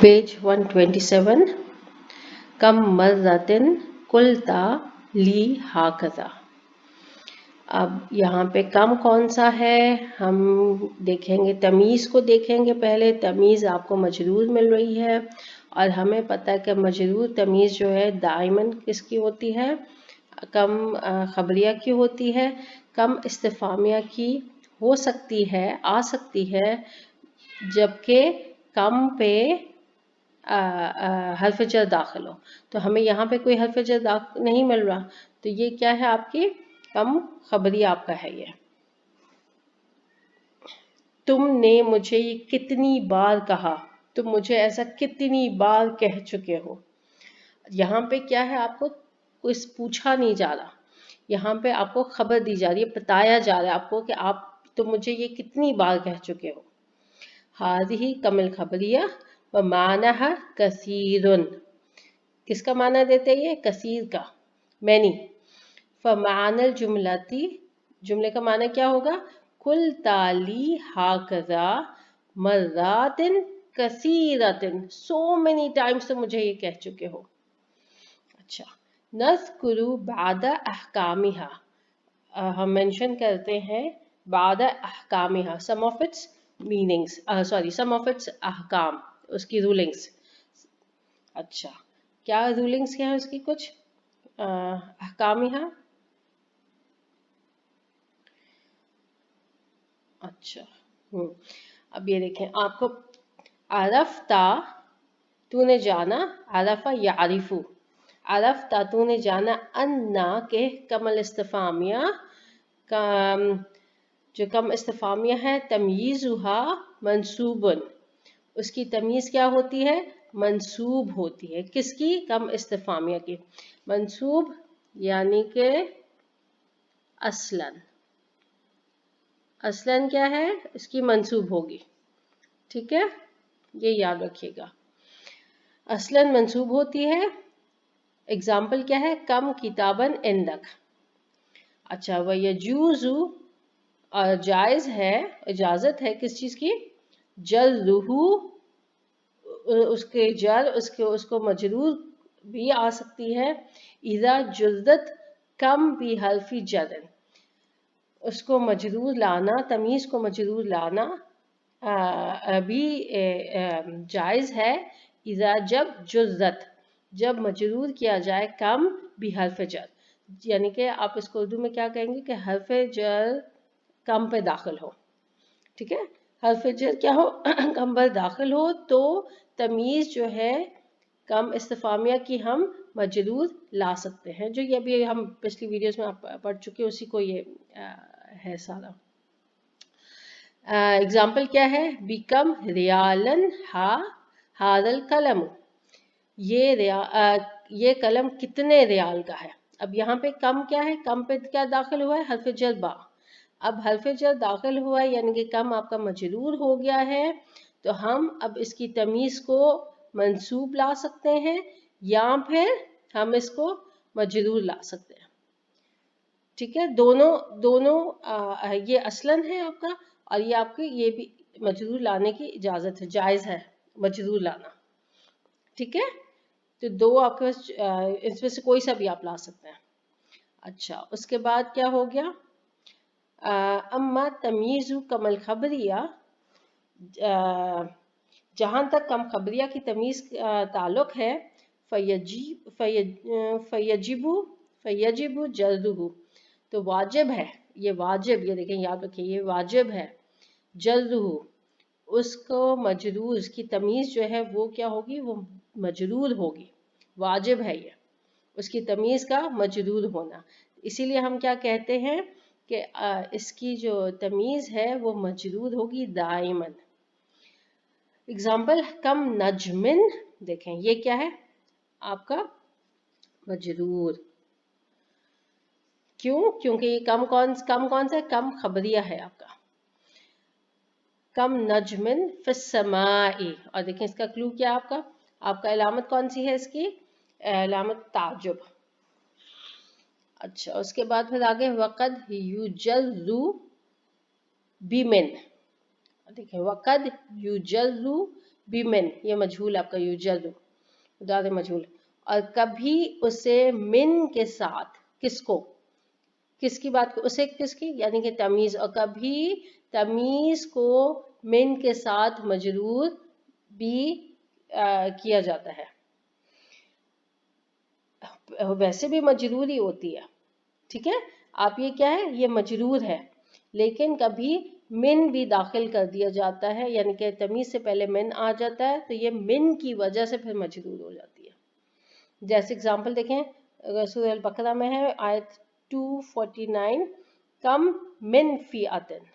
Page 127 कम मर्रतिन कुल्ता ली हाकज़ा। अब यहाँ पे कम कौन सा है हम देखेंगे, तमीज़ को देखेंगे। पहले तमीज़ आपको मजरूर मिल रही है और हमें पता है कि मजरूर तमीज़ जो है दाइमन किसकी होती है, कम खबरिया की होती है। कम इस्तिफामिया की हो सकती है, आ सकती है, जबकि कम पे हर्फ जर दाखिल हो। तो हमें यहाँ पे कोई हर्फ जर नहीं मिल रहा, तो ये क्या है, आपकी कम खबरी आपका है ये। तुमने मुझे ये कितनी बार कहा, तुम मुझे ऐसा कितनी बार कह चुके हो। यहाँ पे क्या है, आपको कुछ पूछा नहीं जा रहा, यहाँ पे आपको खबर दी जा रही है, बताया जा रहा है आपको कि आप तुम मुझे ये कितनी बार कह चुके हो। हाज़िही कमिल खबरिया व मानहा कसीरुन, किसका माना देते हैं ये, कसीर का, मैनी। फमानल जुमलाती, जुमले का माना क्या होगा, कुल ताली हाकज़ा मर्रातिन कसीरतिन, सो मेनी टाइम्स तो मुझे ये कह चुके हो। अच्छा, नज़कुरु बादा अहकामिहा, हम मेंशन करते हैं बादा अहकामिहा, some of its meanings, some of its अहकाम, उसकी रूलिंग्स। अच्छा, क्या रूलिंग्स क्या है उसकी, कुछ अहकामिहा। अच्छा, अब ये देखें आपको, अरफ्ता तूने जाना, अरफा यारिफू, अरफ्ता तूने जाना, अन्ना के कमल इस्तिफामिया, जो कम इस्तिफामिया है, तमयीज़ुहा मंसूबन, उसकी तमीज़ क्या होती है, मंसूब होती है। किसकी, कम इस्तिफामिया की। मंसूब यानी कि असलन, असलन क्या है, इसकी मंसूब होगी, ठीक है, ये याद रखिएगा, असलन मंसूब होती है। एग्जाम्पल क्या है, कम किताबन इंदक। अच्छा, वह यजूज़ु, जायज़ है, इजाज़त है किस चीज़ की, जर्रुहु, उसके जर उसको मजरूर भी आ सकती है। इज़ा जुज़्ज़त कम भी हल्फी जरन, उसको मजरूर लाना, तमीज़ को मजरूर लाना भी जायज़ है। इज़ा, जब जुज़्ज़त, जब मजरूर किया जाए कम भी हर्फ जर, यानी कि आप इसको उर्दू में क्या कहेंगे कि हर्फ जर कम पे दाखिल हो, ठीक है, हर्फ जर क्या हो कम पर दाखिल हो, तो तमीज़ जो है कम इस्तिफामिया की हम मजरूर ला सकते हैं, जो ये अभी हम पिछली वीडियोस में आप पढ़ चुके हैं, उसी को ये है सारा। एग्जाम्पल क्या है, बिकम रियालन हा हादल कलम, ये कलम कितने रियाल का है। अब यहाँ पे कम क्या है, कम पे क्या दाखिल हुआ है, हर्फ जर बा। अब हर्फ जर दाखिल हुआ है यानी कि कम आपका मजरूर हो गया है, तो हम अब इसकी तमीज़ को मंसूब ला सकते हैं या फिर हम इसको मजरूर ला सकते हैं, ठीक है। दोनों ये असलन है आपका, और ये आपके ये भी मजरूर लाने की इजाज़त है, जायज़ है मजरूर लाना, ठीक है। तो दो आपके पास, इसमें से कोई सा भी आप ला सकते हैं। अच्छा, उसके बाद क्या हो गया, अम्मा तमीज़ु कमल खबरिया, जहाँ तक कम खबरिया की तमीज़ ताल्लुक है, फ़यजिबु जल्दुहु, तो वाजिब है, ये वाजिब, ये देखें याद रखिए, ये वाजिब है, जल्दुहु, उसको मजरूर, उसकी तमीज़ जो है वो क्या होगी, वो मजरूर होगी, वाजिब है ये, उसकी तमीज़ का मजरूर होना। इसीलिए हम क्या कहते हैं कि इसकी जो तमीज़ है वो मजरूर होगी दाइमन। एग्जाम्पल, कम नजमिन, देखें ये क्या है आपका मजरूर, क्यों, क्योंकि ये कम कौन सा है, कम खबरिया है आपका। कम नजमिन फिस्समाई, और देखें इसका क्लू क्या है आपका अलामत कौन सी है इसकी, अलामत ताजुब। अच्छा, उसके बाद फिर आगे, वक़द युजल्लु बिमिन, देखें वक़द युजल्लु बिमिन, ये मजहूल आपका युजद मुदारे मजहूल। और कभी उसे मिन के साथ, किसको, किसकी बात को, उसे किसकी यानी कि तमीज, और कभी तमीज को मिन के साथ मजरूर भी किया जाता है। वैसे भी मजरूर ही होती है, ठीक है। आप ये क्या है, ये मजरूर है, लेकिन कभी मिन भी दाखिल कर दिया जाता है, यानी कि तमीज से पहले मिन आ जाता है, तो ये मिन की वजह से फिर मजरूर हो जाती है। जैसे एग्जांपल देखें, सूरह अल बकरा में है आयत 249, कम मिन फिअतिन,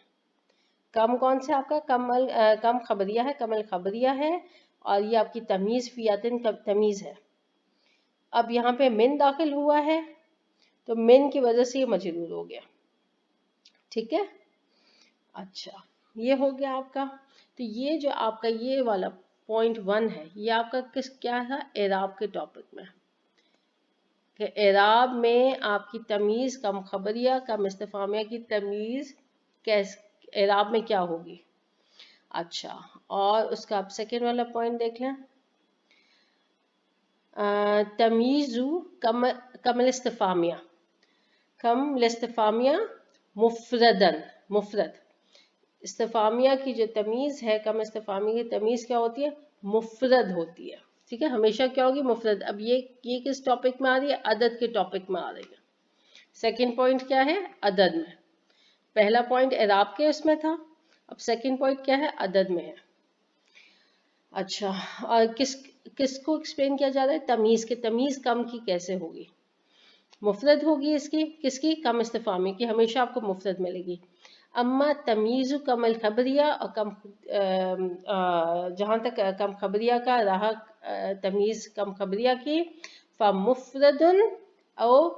कम कौन से आपका कम खबरिया है, कमल खबरिया है, और ये आपकी तमीज फिअतिन तमीज है। अब यहाँ पे मिन दाखिल हुआ है, तो मिन की वजह से ये मजरूर हो गया, ठीक है। अच्छा, ये हो गया आपका। तो ये जो आपका ये वाला पॉइंट 1 है, ये आपका क्या था, एराब के टॉपिक में, कि एराब में आपकी तमीज कम खबरिया कम इस्तिफामिया की तमीज कैसे एराब में क्या होगी। अच्छा, और उसका आप सेकेंड वाला पॉइंट देख लें, तमीज़ु कमल इस्तिफामिया, कम इस्तिफामिया मुफरदन, मुफरद इस्तिफामिया की जो तमीज़ है, कम इस्तिफामिया की तमीज़ क्या होती है, मुफरद होती है, ठीक है। हमेशा क्या होगी, मुफरद। अब ये किस टॉपिक में आ रही है, अदद के टॉपिक में आ रही है। सेकंड पॉइंट क्या है, अदद में। पहला पॉइंट एराब के उसमें था, अब सेकंड पॉइंट क्या है, अदद में है। अच्छा, और किसको एक्सप्लेन किया जा रहा है, तमीज़ के, तमीज़ कम की कैसे होगी, मुफरद होगी इसकी, किसकी, कम इस्तिफामी की, हमेशा आपको मुफरद मिलेगी। अम्मा तमीज़ कमल खबरिया, और कम जहाँ तक कम खबरिया का रहा, तमीज़ कम खबरिया की, फ़मुफ़रदुन औ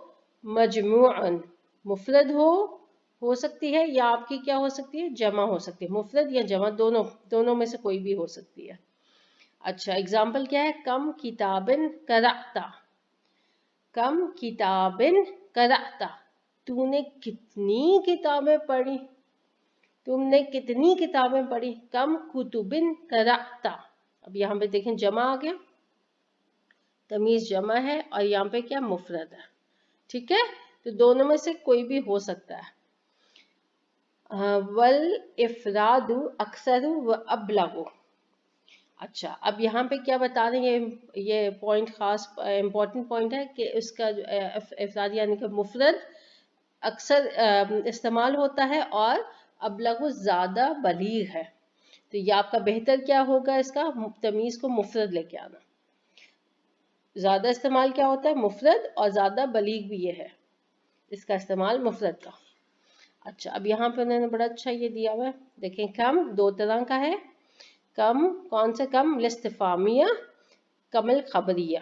मजमूअन, मुफरद हो सकती है, या आपकी क्या हो सकती है, जमा हो सकती है, मुफरद या जमा, दोनों में से कोई भी हो सकती है। अच्छा, एग्जाम्पल क्या है, कम किताबिन कराता, कम किताबिन कराता, तूने कितनी किताबें पढ़ी, तुमने कितनी किताबें पढ़ी, कम कुतुबिन कराता। अब यहाँ पे देखें जमा आ गया, तमीज जमा है, और यहाँ पे क्या, मुफरद है, ठीक है। तो दोनों में से कोई भी हो सकता है। वल इफरादु अक्सरु व अबलगु। अच्छा, अब यहाँ पे क्या बता रहे हैं, ये पॉइंट खास इम्पोर्टेंट पॉइंट है कि उसका जो इफराद यानी कि मुफरद अक्सर इस्तेमाल होता है, और अबलगु ज़्यादा बलीग है। तो ये आपका बेहतर क्या होगा, इसका तमीज़ को मुफरद लेके आना। ज़्यादा इस्तेमाल क्या होता है, मुफरद, और ज़्यादा बलीग भी ये है इसका इस्तेमाल मुफरद का। अच्छा, अब यहाँ पे उन्होंने बड़ा अच्छा ये दिया हुआ है, देखें, कम दो तरह का है, कम कौन सा, कम इस्तिफामिया, कमल खबरिया,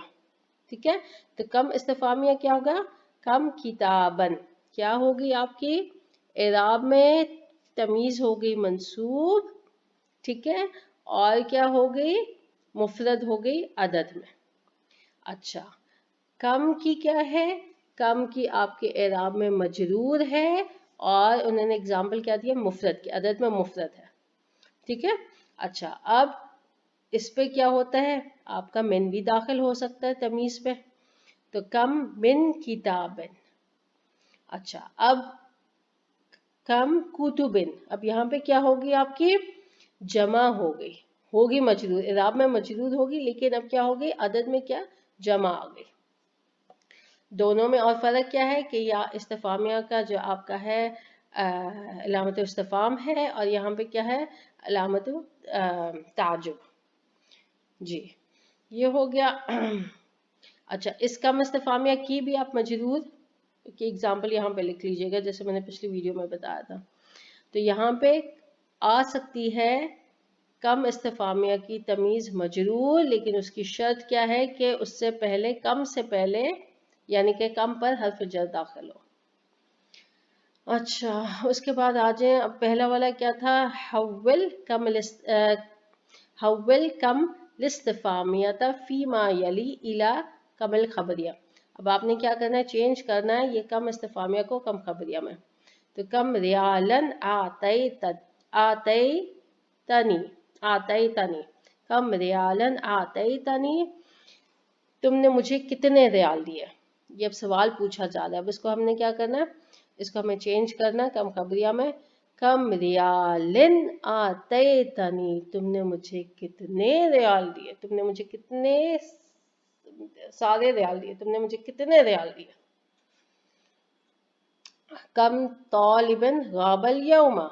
ठीक है। तो कम इस्तिफामिया क्या होगा, कम किताबन, क्या होगी आपकी, एराब में तमीज हो गई मंसूब, ठीक है, और क्या हो गई, मुफरद हो गई अदद में। अच्छा, कम की क्या है, कम की आपके एराब में मजरूर है, और उन्होंने एग्जाम्पल क्या दिया, मुफरद की, अदद में मुफरद है, ठीक है। अच्छा, अब इस पे क्या होता है, आपका मिन भी दाखिल हो सकता है तमीज पे, तो कम मिन किताबिन। अच्छा, अब कम कुतुबिन, अब यहाँ पे क्या होगी आपकी, जमा हो गई, होगी मजरूर, इराब में मजरूर होगी, लेकिन अब क्या होगी, अदद में क्या, जमा आ गई। दोनों में और फर्क क्या है कि या इस्तिफामिया का जो आपका है अलामत इस्तिफाम है, और यहाँ पे क्या है, अलामत ताजुब। जी, ये हो गया। अच्छा, इस कम इस्तिफामिया की भी आप मजरूर की एग्जाम्पल यहाँ पे लिख लीजिएगा, जैसे मैंने पिछली वीडियो में बताया था। तो यहाँ पे आ सकती है कम इस्तिफामिया की तमीज़ मजरूर, लेकिन उसकी शर्त क्या है कि उससे पहले, कम से पहले, यानी कि कम पर हर्फ जर दाखिल हो। अच्छा, उसके बाद आ जाए, अब पहला वाला क्या था, हव्विल कम लिस्तिफामियता फी मा यली इला कमल खबरिया। अब आपने क्या करना है, चेंज करना है ये कम इस्तिफामिया को कम खबरिया में। तो कम रियालन आतई तनी, आतई तनी, कम रियालन आतैतनी, तुमने मुझे कितने रियाल दिए। ये अब सवाल पूछा जा रहा है, अब इसको हमने क्या करना है, इसको हमें चेंज करना है कम खबरिया में। कम रियालिन आतैतनी, तुमने मुझे कितने रियाल दिए, तुमने मुझे कितने सारे रियाल दिए, तुमने मुझे कितने रियाल दिए। कम तालिबन गाबल यौमा,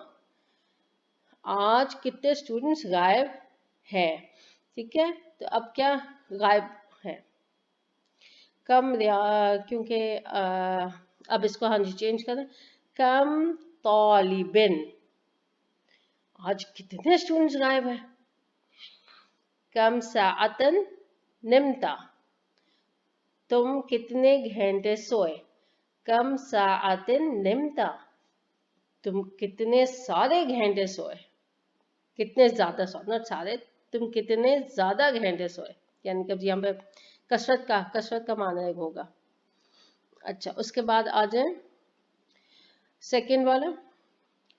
आज कितने स्टूडेंट्स गायब हैं। ठीक है, तो अब क्या गायब है, कम क्योंकि अब इसको हाँ जी चेंज करें, कम तालिबिन, आज कितने स्टूडेंट्स गायब हैं। कम साअतन निमता, तुम कितने घंटे सोए। कम साअतिन निमता, तुम कितने सारे घंटे सोए, कितने ज्यादा सोए, नॉट सारे, तुम कितने ज्यादा घंटे सोए, यानी कि यहाँ पे कसरत का माना होगा। अच्छा, उसके बाद आ जाए सेकेंड वाला,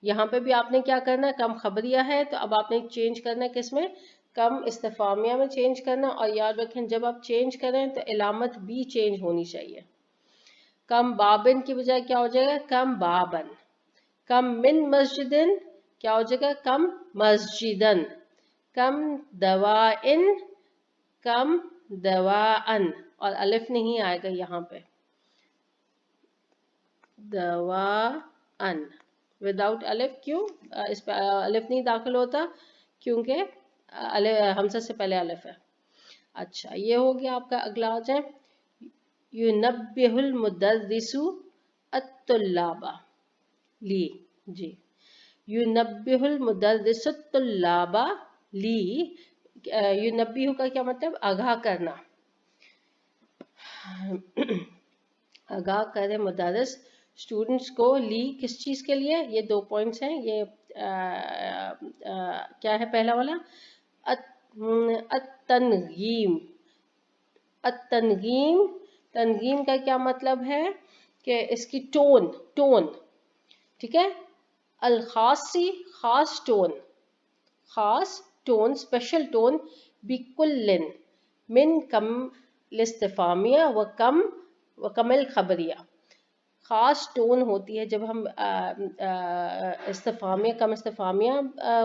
यहाँ पे भी आपने क्या करना है, कम खबरिया है तो अब आपने चेंज करना है किसमें, कम इस्तिफामिया में चेंज करना। और याद रखें जब आप चेंज करें तो इलामत भी चेंज होनी चाहिए। कम बाबिन की बजाय क्या हो जाएगा, कम बाबन। कम मिन मस्जिदिन क्या हो जाएगा, कम मस्जिदन। कम दवाइन, कम दवाअन, और अलिफ नहीं आएगा यहाँ पे, दवाअन विदाउट अलिफ। क्यों इस पे अलिफ नहीं दाखिल होता, क्योंकि हमजा से पहले अलिफ है। अच्छा, ये हो गया आपका। अगला आ जाए, युनब्बिहुल मुदर्रिसु अत्तुल्लाबा ली, जी, युनब्बिहुल मुदर्रिसु अत्तुल्लाबा ली, युनब्बिहु का क्या मतलब, आगाह करना, आगाह करे मुदर्रिस स्टूडेंट्स को, ली किस चीज के लिए, ये 2 पॉइंट्स हैं, ये क्या है पहला वाला, अत्तनगीम। अत्तनगीम, तनगीम का क्या मतलब है कि इसकी टोन, ठीक है। अल खासी, खास टोन, स्पेशल टोन, बिकुल्लिन मिन कम लिस्तिफामिया व कमल खबरिया, खास टोन होती है जब हम इस्तिफामिया, कम इस्तिफामिया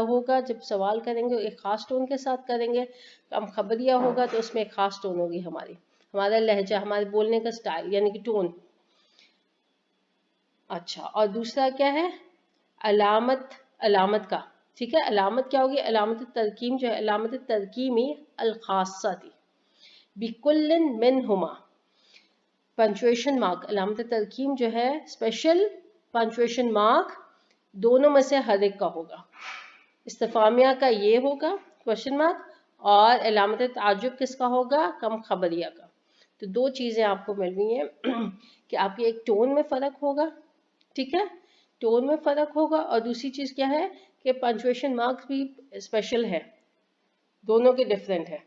होगा जब सवाल करेंगे एक खास टोन के साथ करेंगे, कम खबरिया होगा तो उसमें एक खास टोन होगी, हमारा लहजा, हमारे बोलने का स्टाइल, यानी कि टोन। अच्छा, और दूसरा क्या है, अलामत का, ठीक है। अलामत क्या होगी, अलामत तरकीम जो है, अलामत तरकीमी अल खासा थी, बिकुल्लिन मिनहुमा, पंचुएशन मार्क, अलामत तरकीम जो है स्पेशल पंचुएशन मार्क दोनों में से हर एक का होगा। इस्तिफामिया का ये होगा क्वेश्चन मार्क, और अलामत ताजुब किसका होगा, कम खबरिया का। तो 2 चीजें आपको मिल रही हैं कि आपके एक टोन में फर्क होगा, ठीक है, टोन में फर्क होगा, और दूसरी चीज क्या है कि पंचुएशन मार्क्स भी स्पेशल है, दोनों के डिफरेंट है।